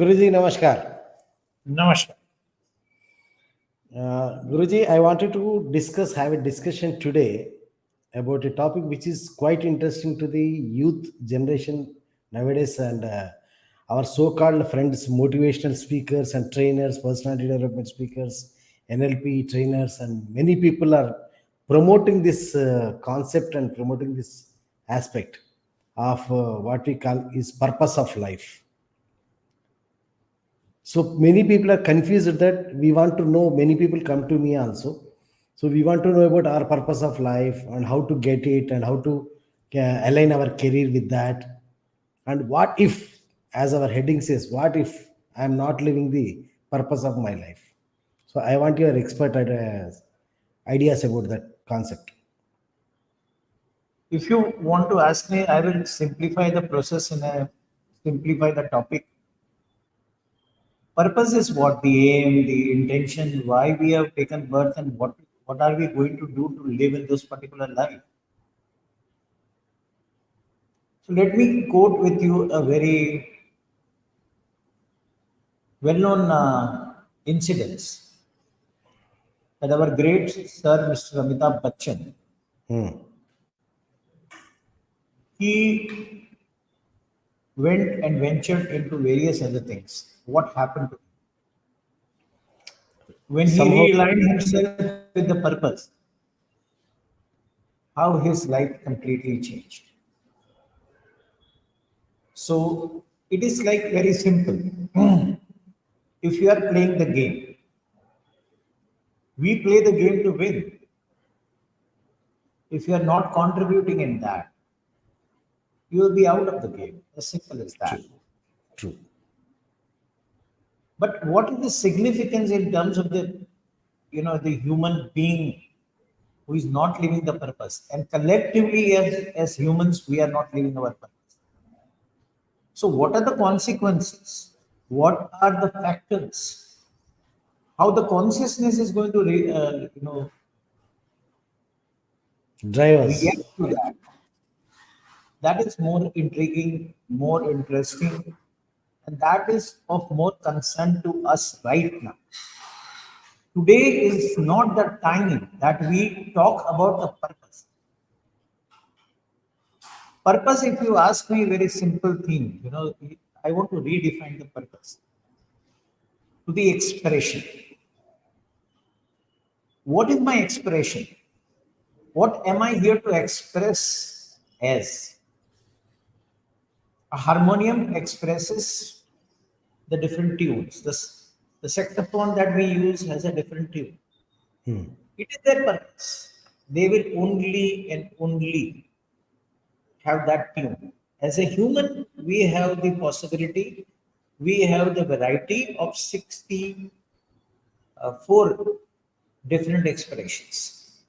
Guruji, namaskar. Namaskar. Guruji, I wanted to have a discussion today about a topic which is quite interesting to the youth generation nowadays, and our so-called friends, motivational speakers and trainers, personality development speakers, NLP trainers, and many people are promoting this concept and promoting this aspect of what we call is purpose of life. So many people are confused that we want to know. Many people come to me also. So we want to know about our purpose of life and how to get it and how to align our career with that. And what if, as our heading says, what if I am not living the purpose of my life? So I want your expert ideas about that concept. If you want to ask me, I will simplify the process and simplify the topic. Purpose is what the aim, the intention, why we have taken birth, and what are we going to do to live in this particular life. So let me quote with you a very well-known incidents that our great sir, Mr. Amitabh Bachchan, he went and ventured into various other things. What happened to him? When he Somehow, realigned himself with the purpose, how his life completely changed. So it is like very simple. If you are playing the game, we play the game to win. If you are not contributing in that, you will be out of the game. As simple as that. true. But what is the significance in terms of the human being who is not living the purpose? And collectively, as humans, we are not living our purpose. So, what are the consequences? What are the factors? How the consciousness is going to, Drivers. react to that? That is more intriguing, more interesting, and that is of more concern to us right now. Today is not the time that we talk about the purpose. Purpose, if you ask me, very simple thing, I want to redefine the purpose to the expression. What is my expression? What am I here to express as? A harmonium expresses the different tunes. The saxophone that we use has a different tune. It is their purpose. They will only and only have that tune. As a human, we have the possibility, we have the variety of 64 different expressions.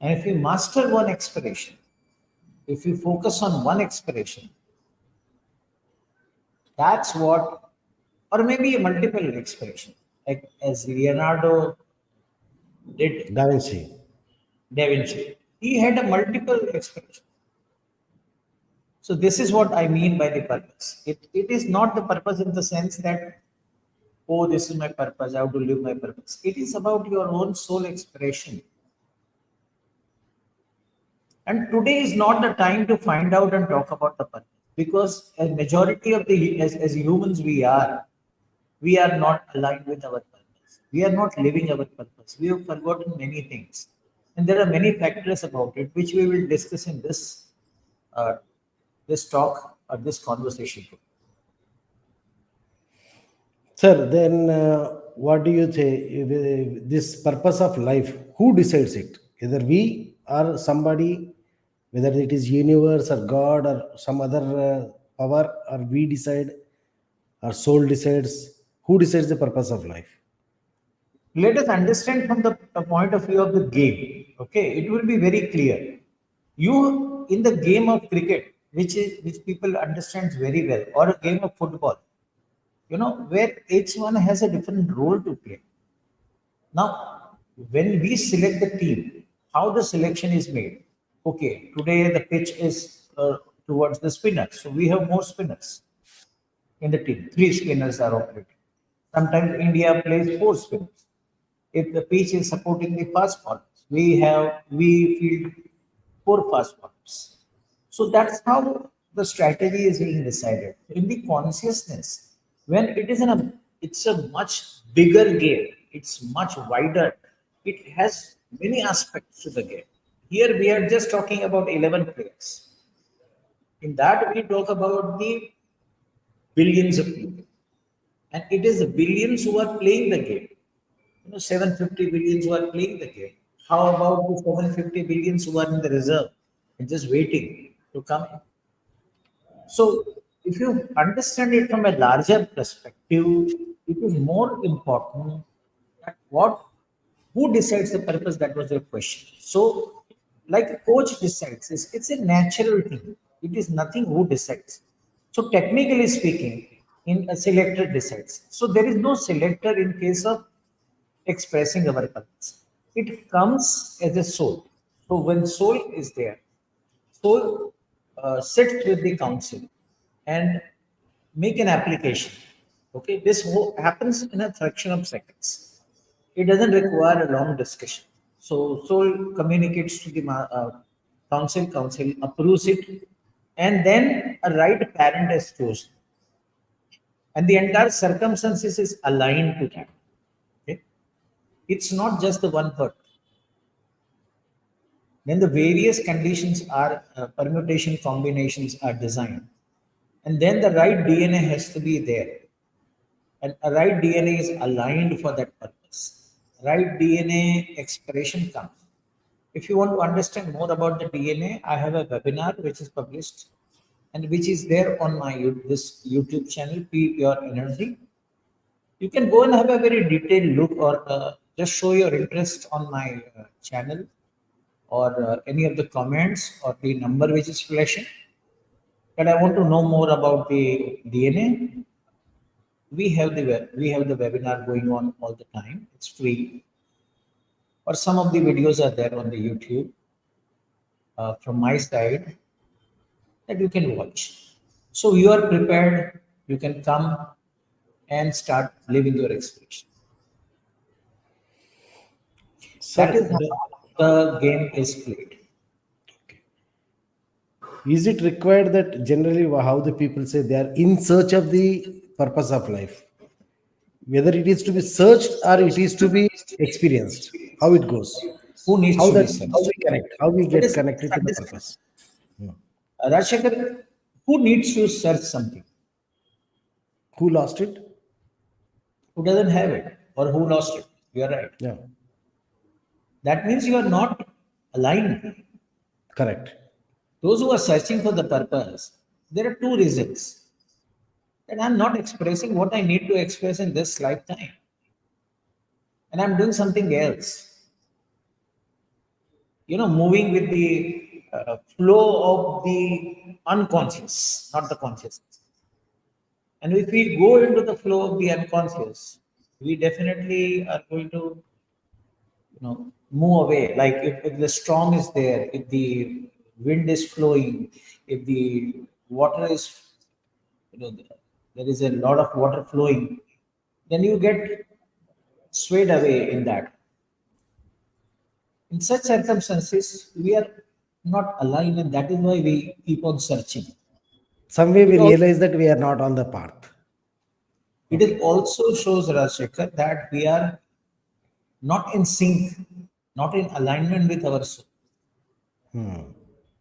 And if you master one expression, if you focus on one expression, that's what, or maybe a multiple expression, like as Leonardo did, Da Vinci. Da Vinci. He had a multiple expression. So this is what I mean by the purpose. It is not the purpose in the sense that, oh, this is my purpose, I have to live my purpose. It is about your own soul expression. And today is not the time to find out and talk about the purpose, because a majority of as humans we are not aligned with our purpose. We are not living our purpose. We have forgotten many things. And there are many factors about it, which we will discuss in this talk or this conversation. Sir, then what do you say? This purpose of life, who decides it? Either we or somebody, whether it is universe or God or some other power, or we decide, our soul decides. Who decides the purpose of life? Let us understand from the point of view of the game. Okay, it will be very clear. You in the game of cricket, which people understands very well, or a game of football, where each one has a different role to play. Now, when we select the team, how the selection is made? Okay, today the pitch is towards the spinners, so we have more spinners. in the team. Three spinners are operating. Sometimes India plays four spinners. If the pitch is supporting the fast bowlers, we field four fast bowlers. So that's how the strategy is being decided. In the consciousness, when it is in a it's a much bigger game, it's much wider, it has many aspects to the game. Here we are just talking about 11 players. In that we talk about the billions of people. And it is the billions who are playing the game. 750 billions who are playing the game. How about the 750 billions who are in the reserve and just waiting to come in? So, if you understand it from a larger perspective, it is more important that who decides the purpose. That was your question. So, like a coach decides, it's a natural thing. It is nothing who decides. So, technically speaking, in a selector decides. So, there is no selector in case of expressing our purpose. It comes as a soul. So, when soul is there, soul sits with the council and make an application. Okay, this happens in a fraction of seconds. It doesn't require a long discussion. So soul communicates to the council, council approves it, and then a right parent is chosen, and the entire circumstances is aligned to that. Okay, it's not just the one part. Then the various conditions are permutation combinations are designed, and then the right DNA has to be there, and a right DNA is aligned for that purpose. Right DNA expression comes. If you want to understand more about the DNA, I have a webinar which is published and which is there on my this YouTube channel, Ppure Energy. You can go and have a very detailed look, or just show your interest on my channel, or any of the comments or the number which is flashing. But I want to know more about the DNA. We have the webinar going on all the time. It's free, or some of the videos are there on the YouTube from my side that you can watch. So you are prepared. You can come and start living your expression. That Sir, is how the game is played. is it required that generally how the people say they are in search of the purpose of life? Whether it is to be searched or it is to be experienced, how it goes, Who needs how to be that, how searched? we connect, how we Let get us connected to the understand. purpose. Hmm. Raajshekhar, who needs to search something? Who lost it? Who doesn't have it or who lost it? You are right. Yeah, That means you are not aligned. correct. Those who are searching for the purpose, there are two reasons that I'm not expressing what I need to express in this lifetime, and I'm doing something else. Moving with the flow of the unconscious, not the consciousness. And if we go into the flow of the unconscious, we definitely are going to move away. Like if the storm is there, if the wind is flowing, if the water is, you know there is a lot of water flowing, then you get swayed away in that. In such circumstances we are not aligned, and that is why we keep on searching. Some way we it also, realize that we are not on the path. it is Okay. also shows, Raajshekhar, that we are not in sync, not in alignment with our soul. Hmm.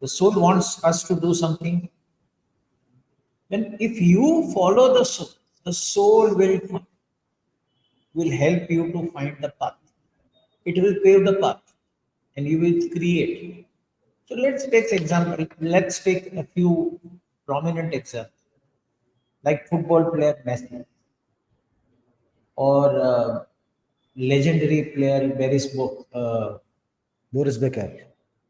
The soul wants us to do something. Then, if you follow the soul will help you to find the path. It will pave the path, and you will create. So let's take example. Let's take a few prominent examples, like football player Messi, or legendary player Boris Becker.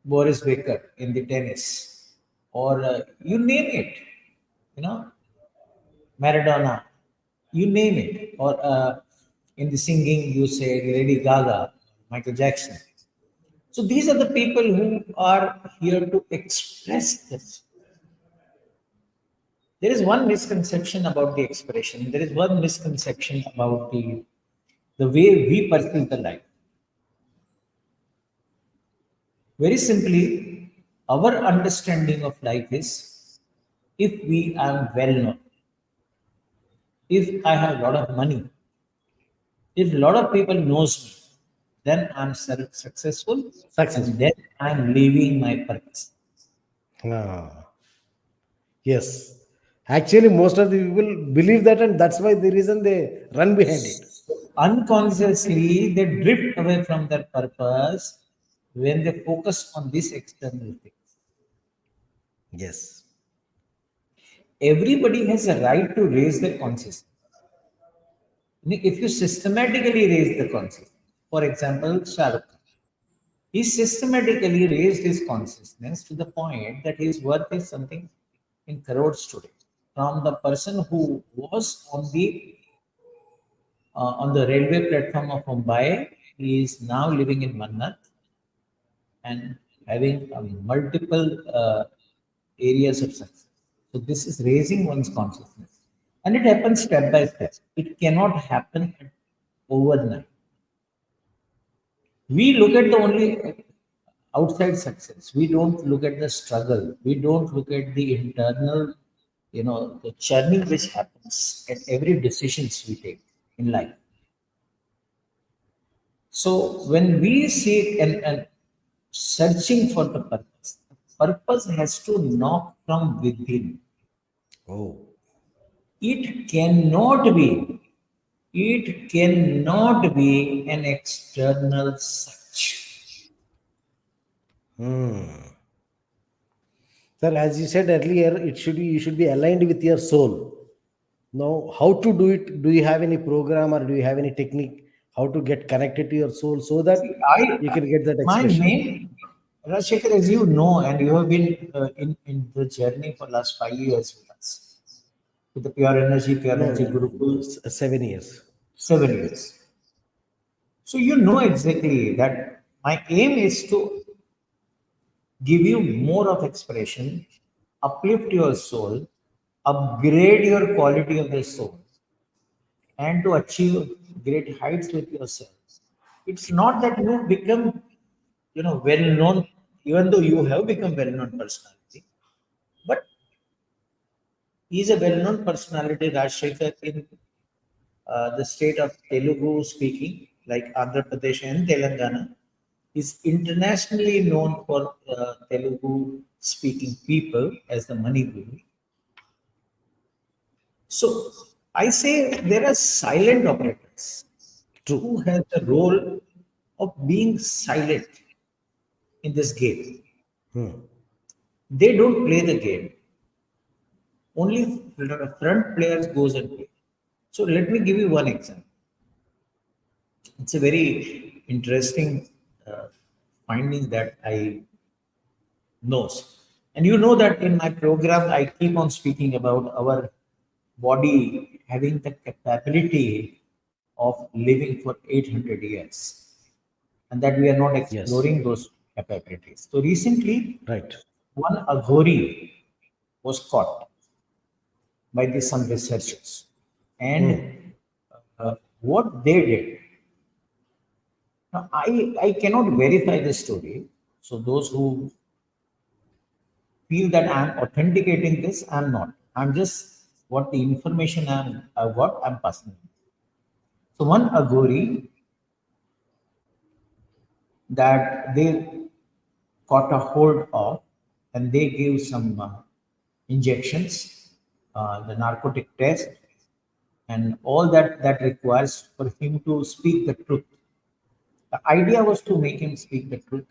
Boris Becker in the tennis, or you name it. You know, Maradona, you name it, or in the singing, you say Lady Gaga, Michael Jackson. So these are the people who are here to express this. There is one misconception about the expression. There is one misconception about the way we perceive the life. Very simply, our understanding of life is if we are well known, if I have a lot of money, if a lot of people knows me, then I'm successful and Successful. then I'm living my purpose. Ah, yes. Actually, most of the people believe that, and that's why the reason they run behind it. So unconsciously, they drift away from their purpose when they focus on these external things. Yes. Everybody has a right to raise their consciousness. If you systematically raise the consciousness, for example, Shah Rukh Khan, he systematically raised his consciousness to the point that his worth is something in crores today. From the person who was on the railway platform of Mumbai, he is now living in Mannat and having multiple areas of success. So this is raising one's consciousness, and it happens step by step. It cannot happen overnight. We look at the only outside success. We don't look at the struggle. We don't look at the internal, the churning which happens at every decisions we take in life. So when we seek and searching for the purpose has to knock from within. Oh. It cannot be. It cannot be an external search. Hmm. Sir, as you said earlier, it should be you should be aligned with your soul. Now, how to do it? Do you have any program or do you have any technique how to get connected to your soul so that See, you can get that my expression? main, Raajshekhar, as you know, and you have been in the journey for last 5 years with us, with the Pure Energy No, Gurukul, 7 years. 7 years. So you know exactly that my aim is to give you more of expression, uplift your soul, upgrade your quality of the soul, and to achieve great heights with yourself. It's not that you become, well known, even though you have become well known personality, but he is a well known personality, Raajshekhar, in the state of Telugu speaking, like Andhra Pradesh and Telangana, is internationally known for Telugu speaking people as the Money Guru. So I say there are silent operators who True. have the role of being silent in this game. Hmm. They don't play the game. Only front players goes and play. So let me give you one example. It's a very interesting uh, finding that I knows. And you know that in my program, I keep on speaking about our body having the capability of living for 800 years, and that we are not Yes. exploring those capabilities. So recently, Right. one Aghori was caught by some researchers, Hmm. and what they did. Now, I cannot verify the story. So those who feel that I'm authenticating this, I'm not. I'm just what the information I've got, I'm passing. So one Agori that they caught a hold of, and they gave some injections, the narcotic test, and all that requires for him to speak the truth. The idea was to make him speak the truth,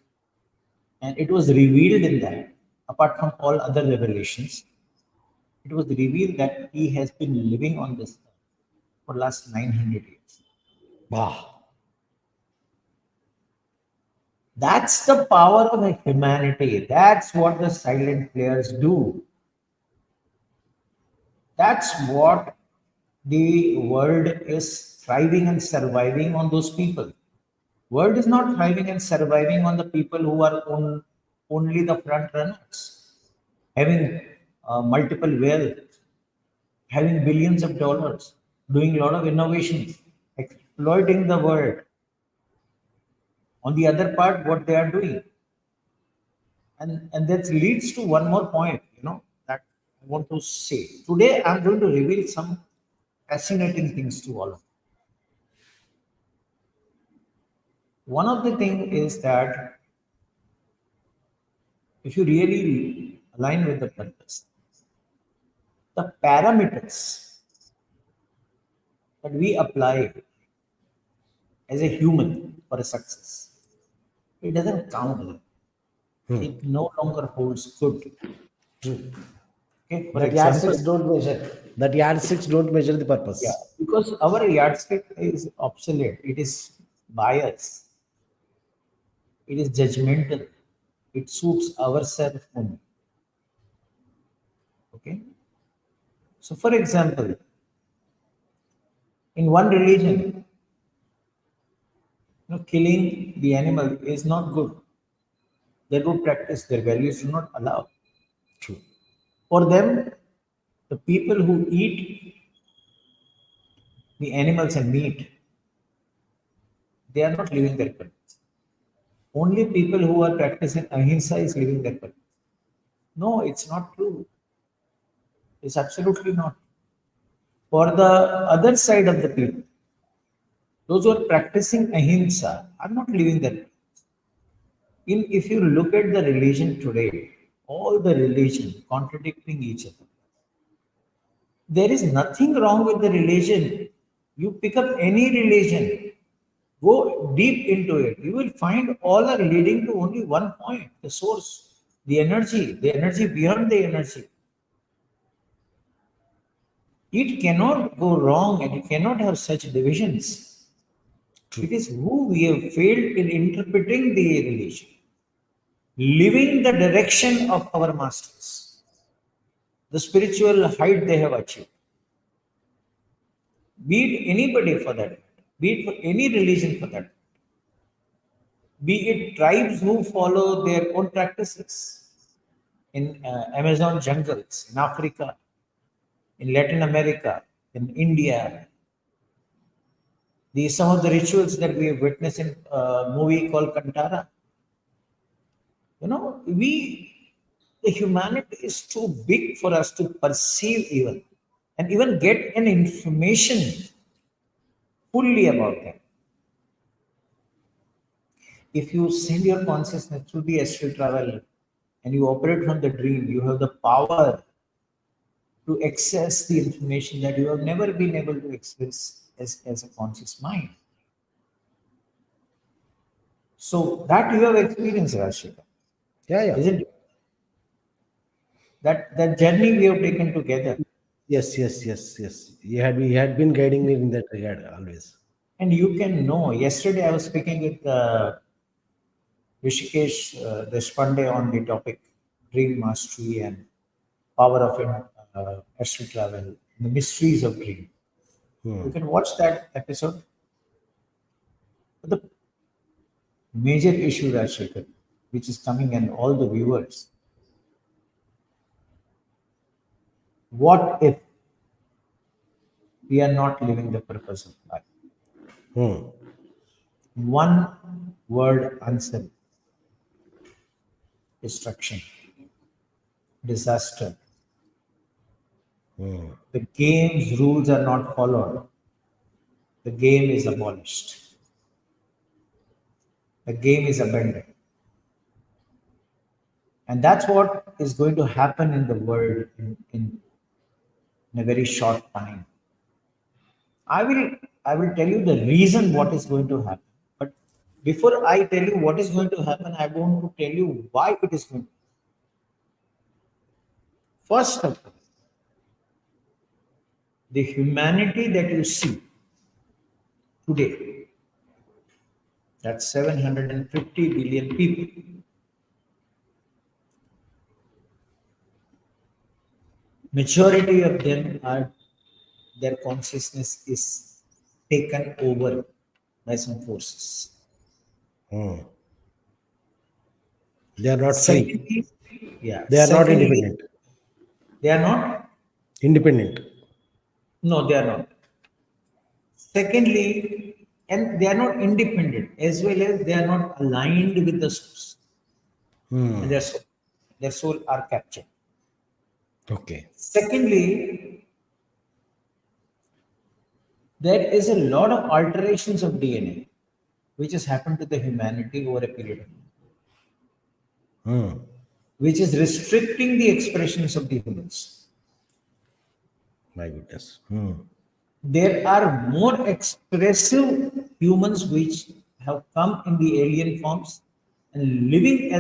and it was revealed in that. Apart from all other revelations, it was revealed that he has been living on this earth for last 900 years. Wow. That's the power of a humanity. That's what the silent players do. That's what the world is thriving and surviving on those people. World is not thriving and surviving on the people who are only the front runners, having multiple wealth. having billions of dollars, doing a lot of innovations, exploiting the world. On the other part, what they are doing, and that leads to one more point, that I want to say. Today, I'm going to reveal some fascinating things to all of you. One of the thing is that if you really align with the purpose, the parameters that we apply as a human for a success, it doesn't count. It no longer holds good. Okay, for That example, yardsticks don't measure. That yardsticks don't measure the yeah, purpose. because our yardstick is obsolete, it is biased, it is judgmental, it suits ourselves only. Okay, so for example, in one religion, killing the animal is not good. They do practice, their values do not allow. True. For them, the people who eat the animals and meat, they are not living their purpose. Only people who are practicing ahimsa is living their purpose. No, it's not true. It's absolutely not. For the other side of the people, those who are practicing ahimsa are not living their purpose. If you look at the religion today, all the religion contradicting each other. There is nothing wrong with the religion. You pick up any religion, go deep into it. You will find all are leading to only one point, the source, the energy beyond the energy. It cannot go wrong and it cannot have such divisions. It is who we have failed in interpreting the religion, living the direction of our masters, the spiritual height they have achieved. Be it anybody for that, be it for any religion for that, be it tribes who follow their own practices in Amazon jungles, in Africa, in Latin America, in India. These some of the rituals that we have witnessed in a movie called Kantara. The humanity is too big for us to perceive even, and even get an information fully about them. If you send your consciousness through the astral travel and you operate from the dream, you have the power to access the information that you have never been able to access as a conscious mind. So that you have experienced, Raajshekhar, Yeah, yeah. isn't it? That journey we have taken together. Yes, yes, yes, yes. He had been guiding me in that regard always. And you can know, yesterday I was speaking with Rishikesh Deshpande on the topic dream mastery and power of astral travel, the mysteries of dream. You can watch that episode. But the major issue, Raajshekhar, which is coming and all the viewers, what if we are not living the purpose of life? Hmm. One word answer: destruction, disaster. The game's rules are not followed. The game is abolished. The game is abandoned. And that's what is going to happen in the world in a very short time. I will I will tell you the reason what is going to happen. But before I tell you what is going to happen, I want to tell you why it is going to. First of all, the humanity that you see today, that's 750 billion people. Majority of them are their consciousness is taken over by some forces. They are not free. Secondly, yeah. They are not Secondly, independent. they are not. Independent. No, they are not. Secondly, and they are not independent as well as they are not aligned with the source, and their soul are captured. Okay. Secondly, there is a lot of alterations of DNA which has happened to the humanity over a period of time, Hmm. which is restricting the expressions of the humans. My goodness. Hmm. There are more expressive humans which have come in the alien forms and living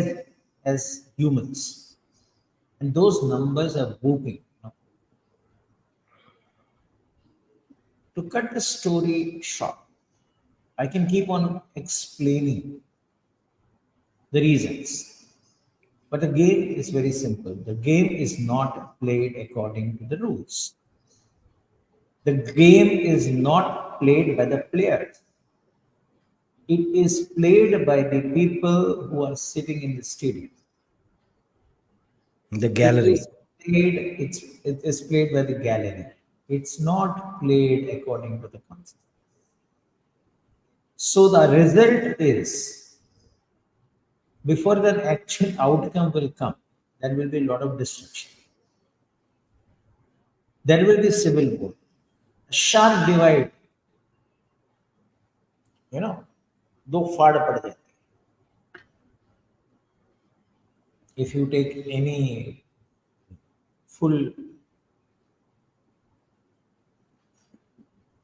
as humans, and those numbers are whooping. To cut the story short, I can keep on explaining the reasons. But the game is very simple. The game is not played according to the rules. The game is not played by the players. It is played by the people who are sitting in the stadium. The It gallery. is it is played by the gallery. It's not played according to the concept. So the result is before the actual outcome will come, there will be a lot of destruction. There will be civil war, a sharp divide, you know, दो फाड़ पड़ जाते हैं. If you take any full,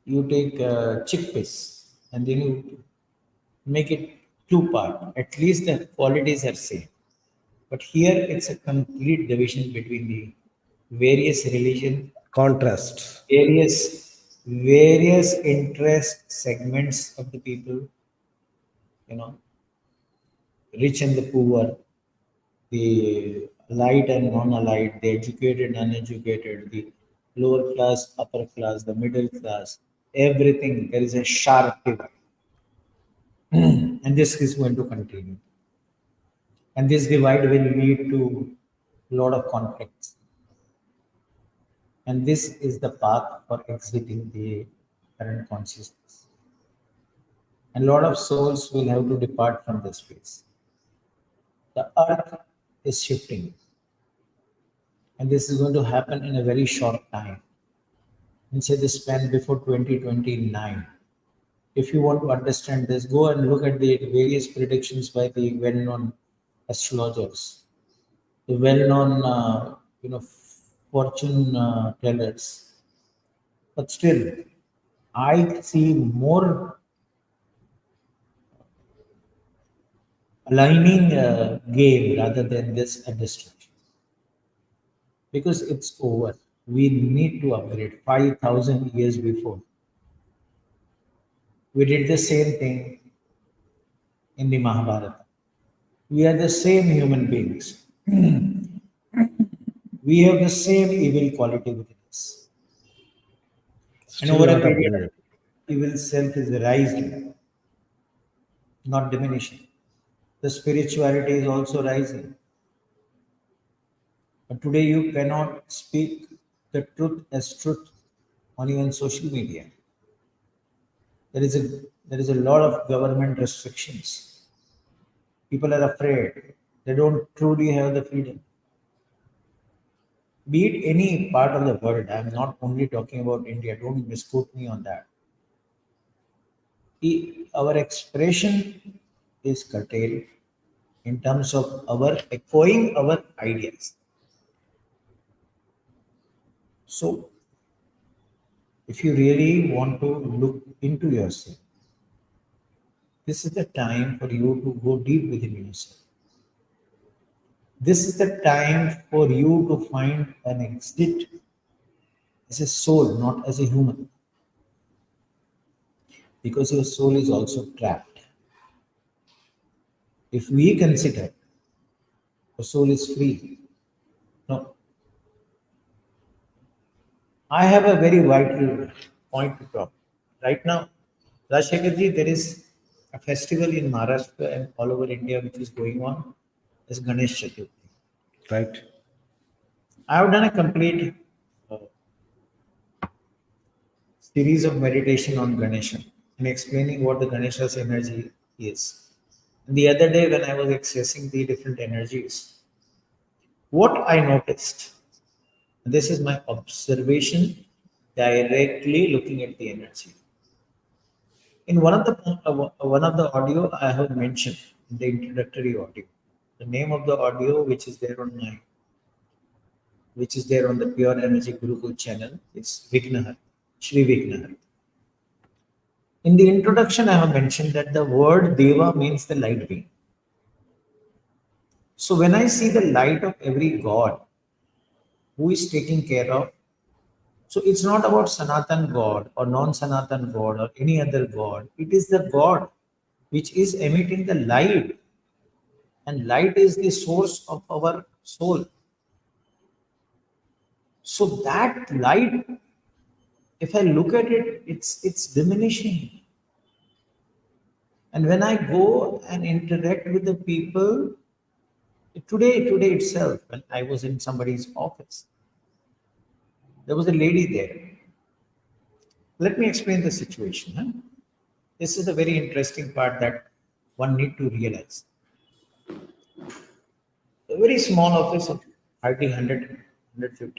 you take chickpeas and then you make it two part. At least the qualities are same. But here it's a complete division between the various religion, Contrast. various interest segments of the people, you know, rich and the poor, the allied and non-allied, the educated, uneducated, the lower class, upper class, the middle class, everything. There is a sharp divide, and this is going to continue. And this divide will lead to a lot of conflicts. And this is the path for exiting the current consciousness. And a lot of souls will have to depart from this space. The earth is shifting, and this is going to happen in a very short time. In say the span before 2029. If you want to understand this, go and look at the various predictions by the well-known astrologers, the well-known fortune tellers. But still, I see more aligning game rather than this a destruction because it's over. We need to upgrade. 5,000 years before, we did the same thing in the Mahabharata. We are the same human beings. We have the same evil quality within us. And Still over a not period, upgraded. evil self is rising, not diminishing. The spirituality is also rising. But today you cannot speak the truth as truth on even social media. There is a lot of government restrictions. People are afraid. They don't truly have the freedom. Be it any part of the world, I'm not only talking about India, don't misquote me on that. Our expression is curtailed in terms of our echoing our ideas. So, if you really want to look into yourself, this is the time for you to go deep within yourself. This is the time for you to find an exit as a soul, not as a human, because your soul is also trapped. If we consider the soul is free, no, I have a very vital point to talk. Right now, Raajshekhar ji, there is a festival in Maharashtra and all over India which is going on as Ganesh Chaturthi. Right. I have done a complete uh, series of meditation on Ganesha and explaining what the Ganesha's energy is. And the other day, when I was accessing the different energies, what I noticed, this is my observation directly looking at the energy. In one of the audio I have mentioned in the introductory audio, the name of the audio which is there on the Pure Energy Gurukul channel is Vignahar, Shri Vignahar. In the introduction, I have mentioned that the word Deva means the light being. So when I see the light of every god who is taking care of, so it's not about Sanatan God or non-Sanatan God or any other God. It is the God which is emitting the light, and light is the source of our soul. So that light, if I look at it, it's diminishing. And when I go and interact with the people, today itself, when I was in somebody's office, there was a lady there. Let me explain the situation. Huh? This is a very interesting part that one need to realize. A very small office of hardly 100,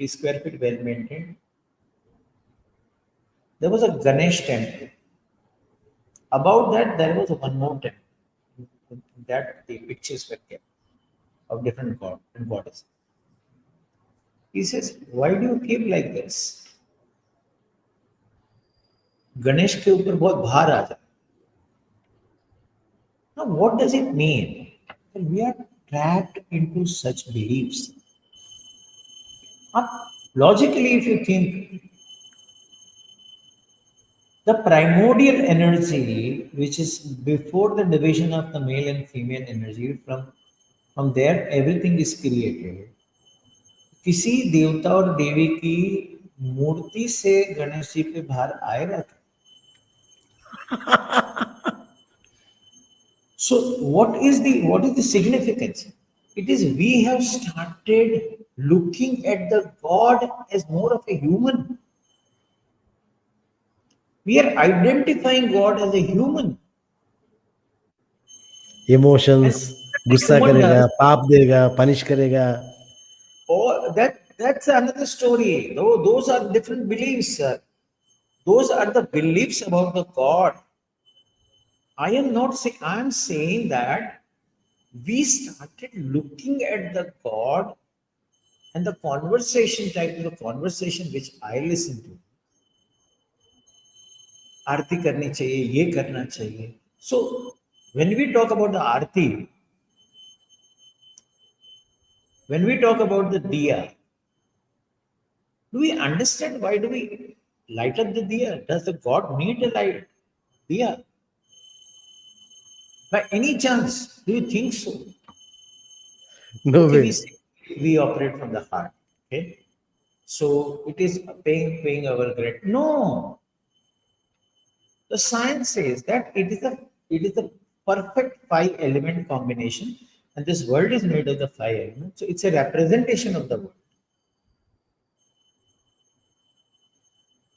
square feet, well maintained. There was a Ganesh temple. Above that, there was one more temple. In that the pictures were kept of different god and goddesses. He says, why do you keep like this? Ganesh के ऊपर बहुत भार आ जाए. Now, what does it mean? Well, we are trapped into such beliefs. Logically, if you think, the primordial energy, which is before the division of the male and female energy, from there everything is created. किसी देवता और देवी की मूर्ति से गणेश जी पे भार आएगा. So what is the significance? It is we have started looking at the God as more of a human. We are identifying God as a human. And Emotions, गुस्सा human करेगा, does, पाप देगा, पनिश करेगा. or that's another story. Those are different beliefs, sir. Those are the beliefs about the God. I am not saying, I am saying that we started looking at the God, and the conversation type of the conversation which I listen to. आरती करनी चाहिए, ये करना चाहिए. So when we talk about the Aarti, when we talk about the diya, do we understand why do we light up the diya? Does the God need a light diya? By any chance, do you think so? No Okay, way. we operate from the heart. Okay, so it is paying our great. No, the science says that it is a perfect five element combination, and this world is made of the five elements. So it's a representation of the world,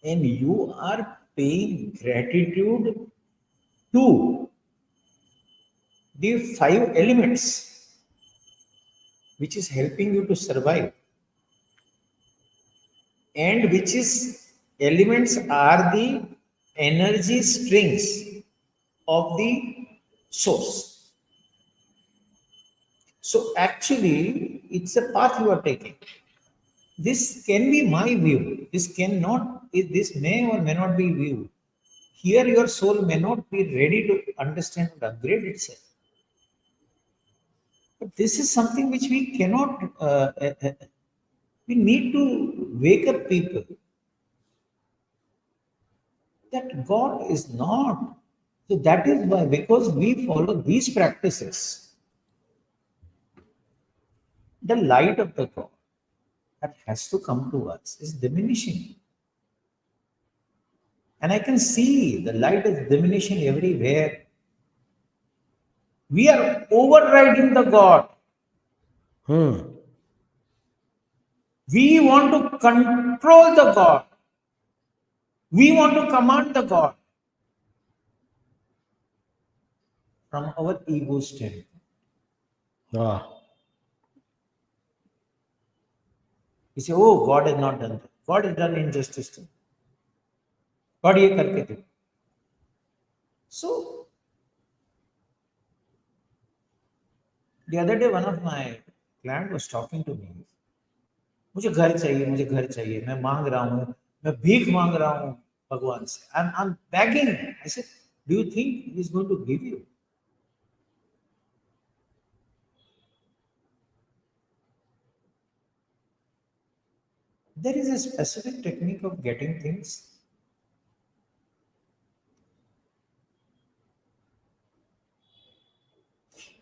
and you are paying gratitude to the five elements, which is helping you to survive, and which is elements are the energy strings of the source. So actually, it's a path you are taking. This can be my view. This cannot. This may or may not be view. Here, your soul may not be ready to understand and upgrade itself. But this is something which we cannot. We need to wake up people that God is not. So that is why, because we follow these practices, the light of the God that has to come to us is diminishing. And I can see the light is diminishing everywhere. We are overriding the God. Hmm. We want to control the God. We want to command the God from our ego strength. Ah, You say, oh, God has not done that. God has done injustice to me. God ये करके दे. So the other day, one of my client was talking to me. मुझे घर चाहिए मैं मांग रहा हूँ मैं भीख मांग रहा हूँ भगवान से I'm begging. I said, do you think he is going to give you? There is a specific technique of getting things.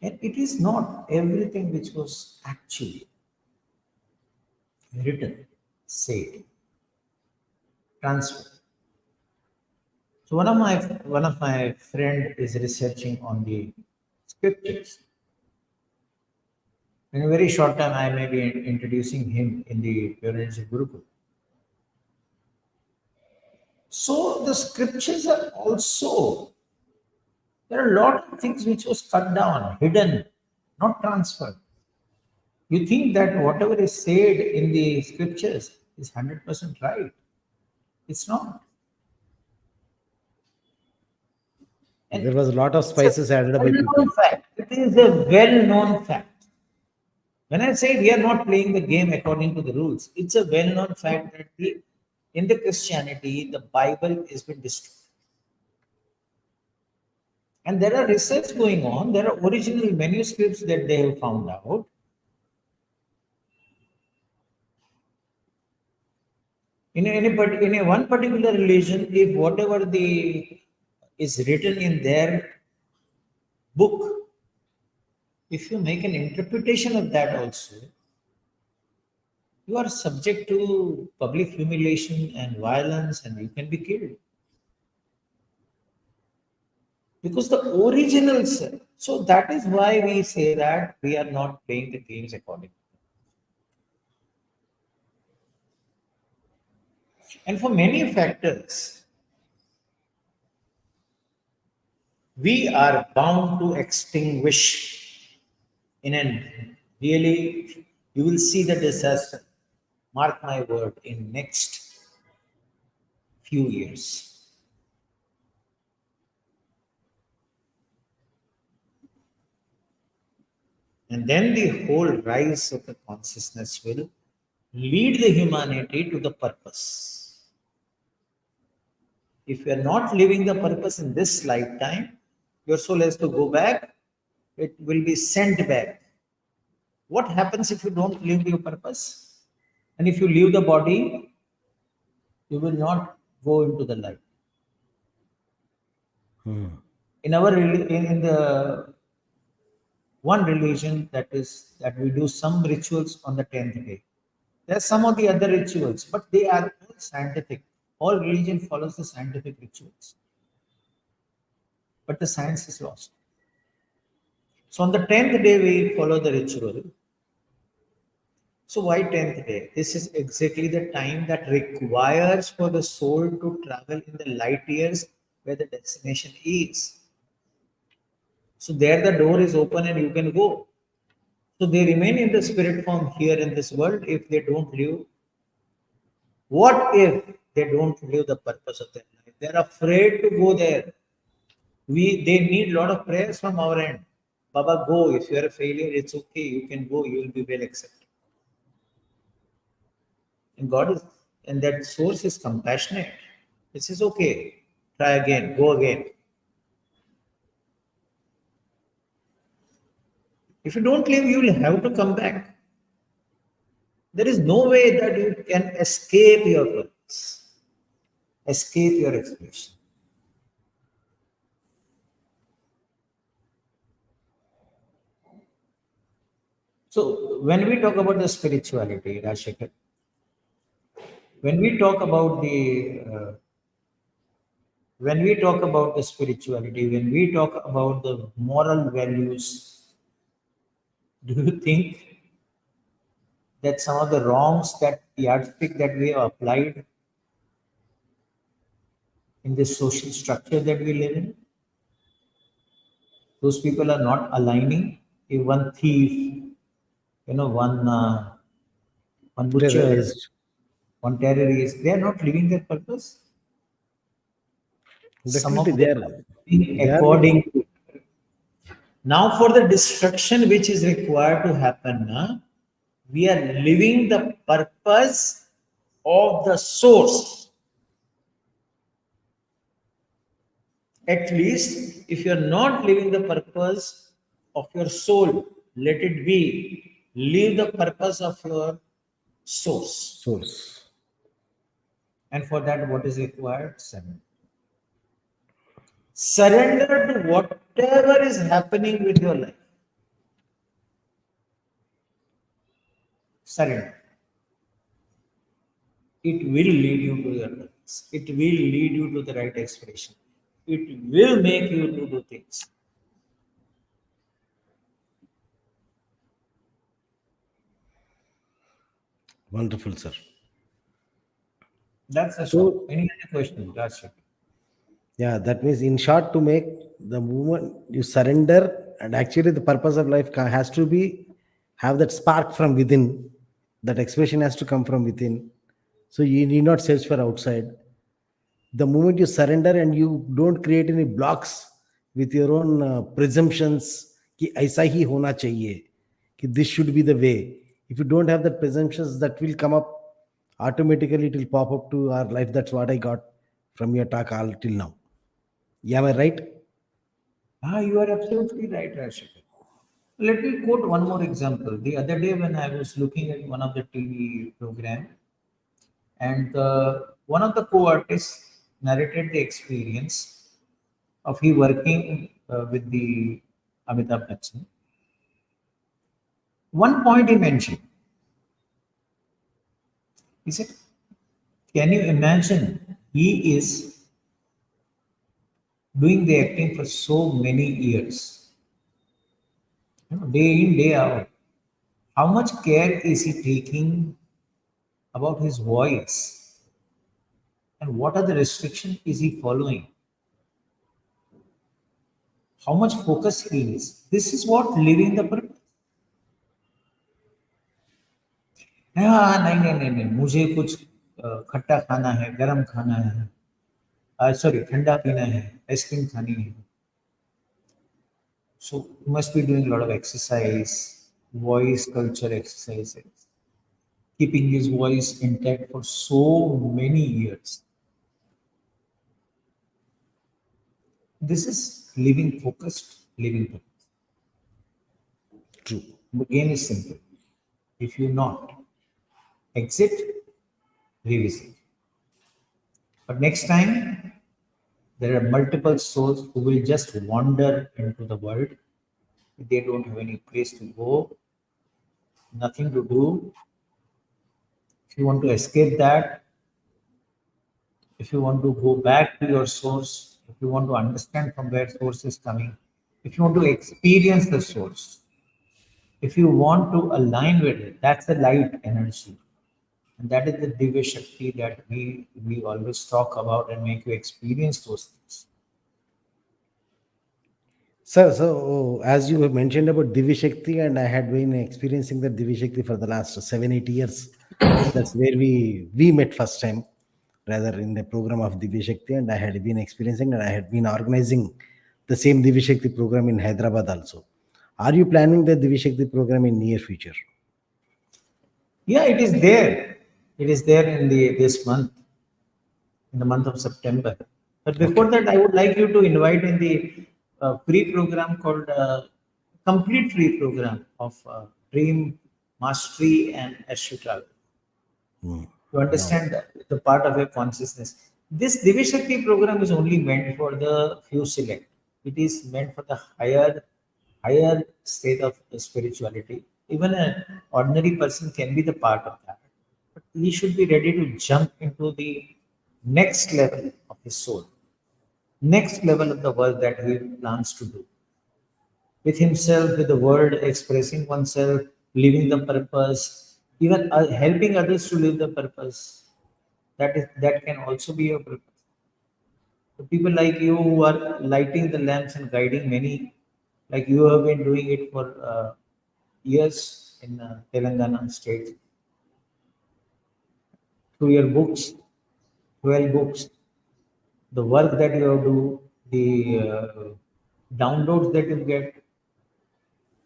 And it is not everything which was actually written, said, transferred. So one of my friend is researching on the scriptures. In a very short time, I may be introducing him in the Pure Energy Gurukul. So the scriptures are also, there are a lot of things which was cut down, hidden, not transferred. You think that whatever is said in the scriptures is 100% right. It's not. there And was a lot of it's a spices added by people. well-known fact. It is a well-known fact. When I say we are not playing the game according to the rules, it's a well-known fact that in the Christianity, the Bible has been destroyed. And there are research going on. There are original manuscripts that they have found out. In a one particular religion, if whatever the is written in their book, if you make an interpretation of that also, you are subject to public humiliation and violence, and you can be killed. Because the originals, so that is why we say that we are not playing the games accordingly. And for many factors, we are bound to extinguish in an really, you will see the disaster, mark my word, in next few years. And then the whole rise of the consciousness will lead the humanity to the purpose. If you are not living the purpose in this lifetime, your soul has to go back, it will be sent back. What happens if you don't live your purpose? And if you leave the body, you will not go into the light. In our in the one religion that is that we do some rituals on the 10th day. There are some of the other rituals, but they are all scientific. All religion follows the scientific rituals, but the science is lost. So on the 10th day, we follow the ritual. So why 10th day? This is exactly the time that requires for the soul to travel in the light years where the destination is. So there the door is open and you can go. So they remain in the spirit form here in this world if they don't live. What if they don't live the purpose of their life? They're afraid to go there. They need a lot of prayers from our end. Baba, go. If you're a failure, it's okay. You can go. You will be well accepted. And God is, and that source is compassionate. It says, okay, try again, go again. If you don't leave, you will have to come back. There is no way that you can escape your purpose, escape your expression. So when we talk about the spirituality, Raajshekhar, when we talk about the spirituality, when we talk about the moral values, do you think that some of the wrongs that yardstick that we have applied in this social structure that we live in. Those people are not aligning. If one thief, one butcher, Terrorized. one terrorist, they are not living their purpose. Some Definitely, of they them are. are living They are with. according to. Now, for the destruction which is required to happen, we are living the purpose of the source. At least, if you are not living the purpose of your soul, let it be. Live the purpose of your source. Source. And for that, what is required? Surrender. Surrender to whatever is happening with your life. Surrender. It will lead you to your purpose. It will lead you to the right expression. It will make you to do things. Wonderful, sir. That's the short. So, Any other question? That's it. yeah, that means, in short, to make the movement, you surrender, and actually, the purpose of life has to be have that spark from within. That expression has to come from within. So you need not search for outside. The moment you surrender and you don't create any blocks with your own presumptions कि ऐसा ही होना चाहिए, कि this should be the way. If you don't have that presumptions, that will come up automatically. It will pop up to our life. That's what I got from your talk all till now. Yeah, am I right? You are absolutely right, Raajshekhar. Let me quote one more example. The other day, when I was looking at one of the TV program, and one of the co-artists narrated the experience of he working with the Amitabh Bachchan. One point he mentioned, he said, "Can you imagine? He is doing the acting for so many years, day in, day out. How much care is he taking about his voice, and what are the restrictions is he following? How much focus he is? This is what living the purpose." हाँ नहीं नहीं नहीं नहीं मुझे कुछ खट्टा खाना है गरम खाना है सॉरी ठंडा पीना है आइसक्रीम खानी है so you must be doing a lot of exercise voice culture exercises keeping his voice intact for so many years. This is living focused living purpose. True. The game is simple. If you not exit, revisit. But next time, there are multiple souls who will just wander into the world. They don't have any place to go, nothing to do. If you want to escape that, if you want to go back to your source, if you want to understand from where source is coming, if you want to experience the source, if you want to align with it, that's the light energy. And that is the Divya Shakti that we always talk about and make you experience those things. Sir, so as you have mentioned about Divi Shakti, and I had been experiencing the Divi Shakti for the last 7 8 years. That's where we met first time, rather in the program of Divi Shakti, and I had been experiencing, and I had been organizing the same Divi Shakti program in Hyderabad also. Are you planning the Divi Shakti program in near future? Yeah, it is there. It is there in the this month, in the month of September. But before Okay. that, I would like you to invite in the free program called complete free program of Dream Mastery and Astral Travel Hmm. to No. understand the part of your consciousness. This Divi Shakti program is only meant for the few select. It is meant for the higher state of spirituality. Even an ordinary person can be the part of that. But he should be ready to jump into the next level of his soul, next level of the work that he plans to do with himself, with the world, expressing oneself, living the purpose, even helping others to live the purpose. That can also be your purpose. The people like you who are lighting the lamps and guiding many, like you have been doing it for years in Telangana state through your books, 12 books, the work that you have do, the downloads that you get,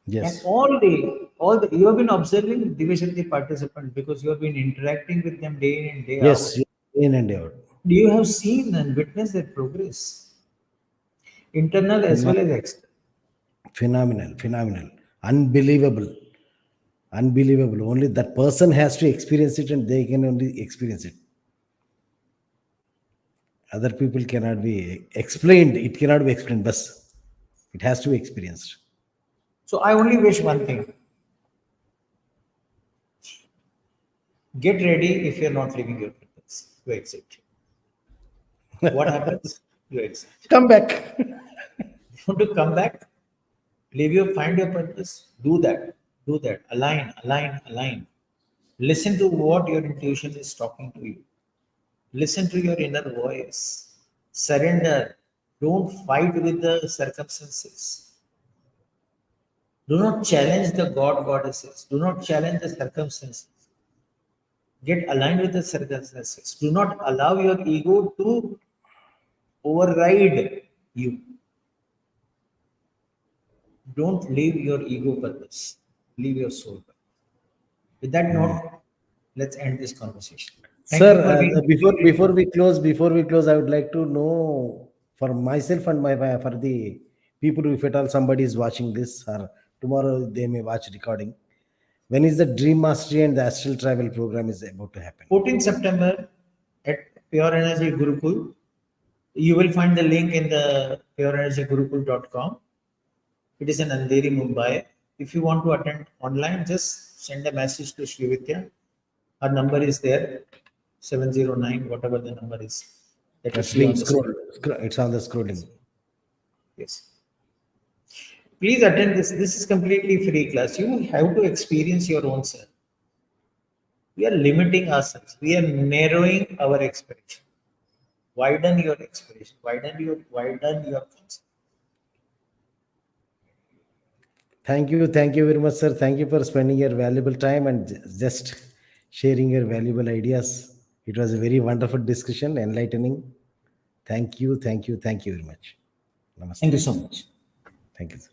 and Yes. all the you have been observing division the participant because you have been interacting with them day in and day out. Yes. In and out. You have seen and witnessed their progress, internal as well Pheno- as external. Phenomenal. Phenomenal. Unbelievable. Unbelievable. Only that person has to experience it and they can only experience it. Other people cannot be explained. It cannot be explained, but it has to be experienced. So I only wish one thing: get ready if you're not living your purpose. You exit. What happens? You exit. Come back. You want to come back? Find your purpose. Do that. Do that. Align, align, align. Listen to what your intuition is talking to you. Listen to your inner voice. Surrender. Don't fight with the circumstances. Do not challenge the God goddesses. Do not challenge the circumstances. Get aligned with the circumstances. Do not allow your ego to override you. Don't leave your ego purpose. Leave your soul purpose. With that note, let's end this conversation. Thank Sir, you for being before we close, I would like to know for myself and my for the people, if at all somebody is watching this or tomorrow they may watch recording. When is the Dream Mastery and the Astral Travel program is about to happen? 14th September at Pure Energy Gurukul. You will find the link in the pureenergygurukul.com. It is in Andheri, Mumbai. If you want to attend online, just send a message to Srividya. Her number is there, 709, whatever the number is that you That's see being on the screen. scrolled. It's on the scrolling. Yes. Please attend this. This is completely free class. You have to experience your own self. We are limiting ourselves. We are narrowing our expression. Widen your expression. Widen your concept. Thank you very much, sir. Thank you for spending your valuable time and just sharing your valuable ideas. It was a very wonderful discussion, enlightening. Thank you very much. Thank you Namaste. so much. Thank you, sir.